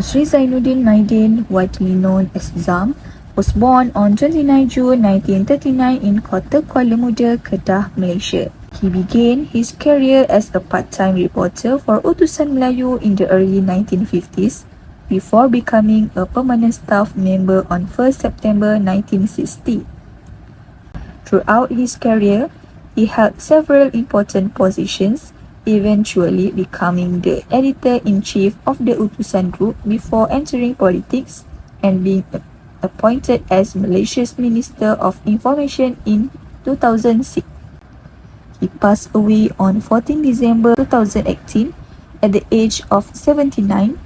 Sri ZAINUDDIN Maidin, widely known as ZAM, was born on 29 June 1939 in Kota Kuala Muda, Kedah, Malaysia. He began his career as a part-time reporter for Utusan Melayu in the early 1950s before becoming a permanent staff member on 1st September 1960. Throughout his career, he held several important positions, eventually becoming the editor-in-chief of the Utusan Group before entering politics and being appointed as Malaysia's Minister of Information in 2006. He passed away on 14 December 2018 at the age of 79.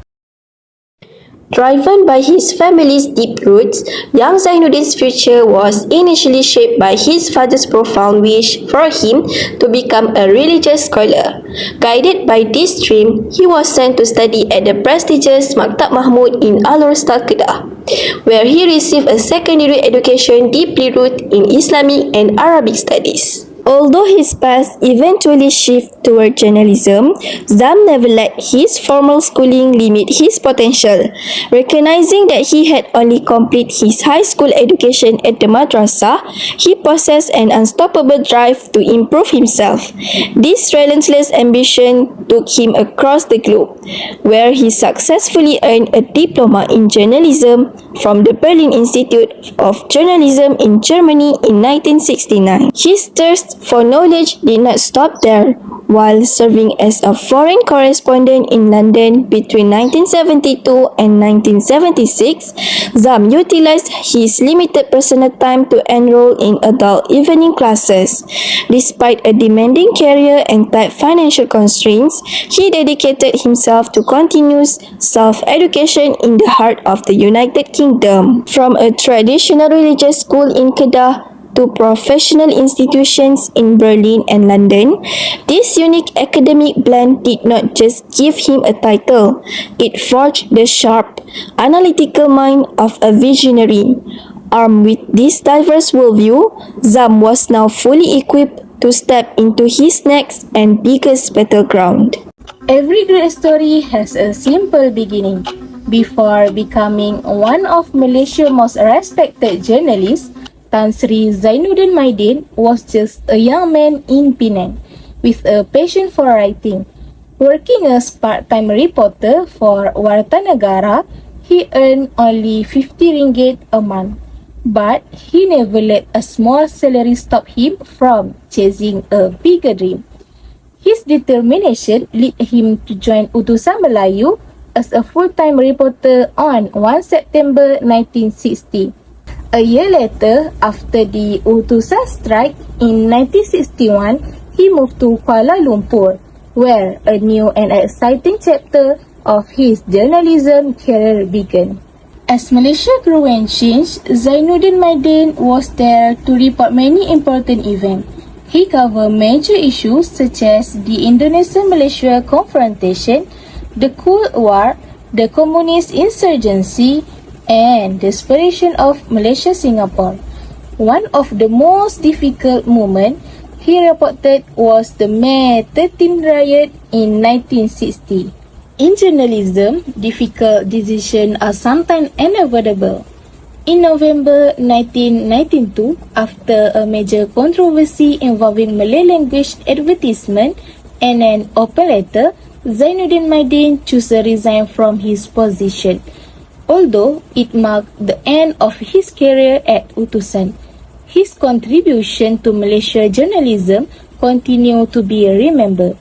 Driven by his family's deep roots, young Zainuddin's future was initially shaped by his father's profound wish for him to become a religious scholar. Guided by this dream, he was sent to study at the prestigious Maktab Mahmud in Al-Rustak, Kedah, where he received a secondary education deeply rooted in Islamic and Arabic studies. Although his path eventually shifted toward journalism, Zam never let his formal schooling limit his potential. Recognizing that he had only completed his high school education at the madrasah, he possessed an unstoppable drive to improve himself. This relentless ambition took him across the globe, where he successfully earned a diploma in journalism from the Berlin Institute of Journalism in Germany in 1969. His thirst for knowledge did not stop there. While serving as a foreign correspondent in London between 1972 and 1976, Zam utilized his limited personal time to enroll in adult evening classes. Despite a demanding career and tight financial constraints, he dedicated himself to continuous self-education in the heart of the United Kingdom. From a traditional religious school in Kedah to professional institutions in Berlin and London, this unique academic blend did not just give him a title, it forged the sharp, analytical mind of a visionary. Armed with this diverse worldview, Zam was now fully equipped to step into his next and biggest battleground. Every great story has a simple beginning. Before becoming one of Malaysia's most respected journalists, Tan Sri ZAINUDDIN Maidin was just a young man in Penang with a passion for writing. Working as part-time reporter for Warta Negara, he earned only 50 ringgit a month. But he never let a small salary stop him from chasing a bigger dream. His determination led him to join Utusan Melayu as a full-time reporter on 1 September 1960. A year later, after the Utusan strike in 1961, he moved to Kuala Lumpur, where a new and exciting chapter of his journalism career began. As Malaysia grew and changed, ZAINUDDIN Maidin was there to report many important events. He covered major issues such as the Indonesia-Malaysia confrontation, the Cold War, the communist insurgency, and the separation of Malaysia-Singapore. One of the most difficult moments he reported was the May 13 riot in 1960. In journalism, difficult decisions are sometimes unavoidable. In November 1992, after a major controversy involving Malay language advertisement and an open letter, ZAINUDDIN Maidin chose to resign from his position. Although it marked the end of his career at Utusan, his contribution to Malaysia journalism continue to be remembered.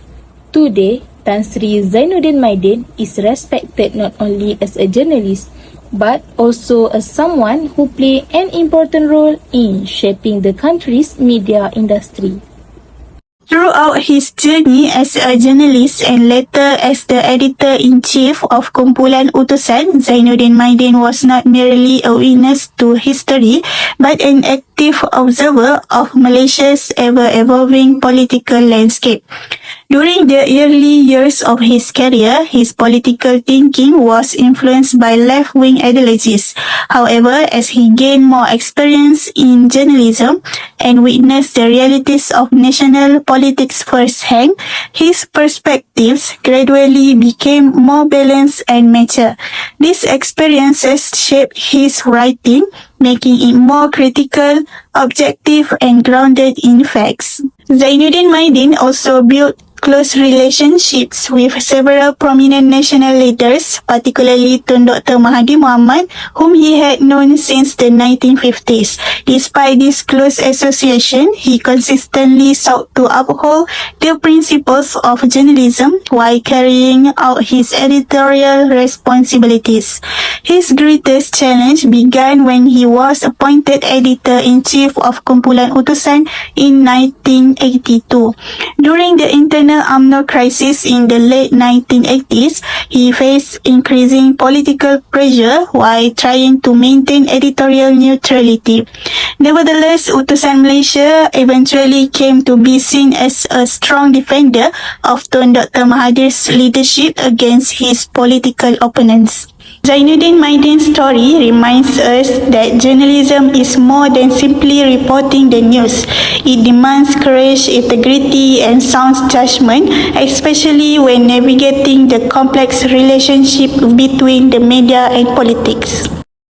Today, Tan Sri ZAINUDDIN Maidin is respected not only as a journalist, but also as someone who played an important role in shaping the country's media industry. Throughout his journey as a journalist and later as the editor-in-chief of Kumpulan Utusan, ZAINUDDIN Maidin was not merely a witness to history, but an active observer of Malaysia's ever-evolving political landscape. During the early years of his career, his political thinking was influenced by left-wing ideologies. However, as he gained more experience in journalism and witnessed the realities of national politics firsthand, his perspectives gradually became more balanced and mature. These experiences shaped his writing, making it more critical, objective, and grounded in facts. Zainuddin Maidin also built close relationships with several prominent national leaders, particularly Tun Dr. Mahathir Mohamad, whom he had known since the 1950s. Despite this close association, he consistently sought to uphold the principles of journalism while carrying out his editorial responsibilities. His greatest challenge began when he was appointed editor-in-chief of Kumpulan Utusan in 1982. During the internal UMNO crisis in the late 1980s, he faced increasing political pressure while trying to maintain editorial neutrality. Nevertheless, Utusan Malaysia eventually came to be seen as a strong defender of Tun Dr. Mahathir's leadership against his political opponents. Zainuddin Maidin's story reminds us that journalism is more than simply reporting the news. It demands courage, integrity, and sound judgment, especially when navigating the complex relationship between the media and politics.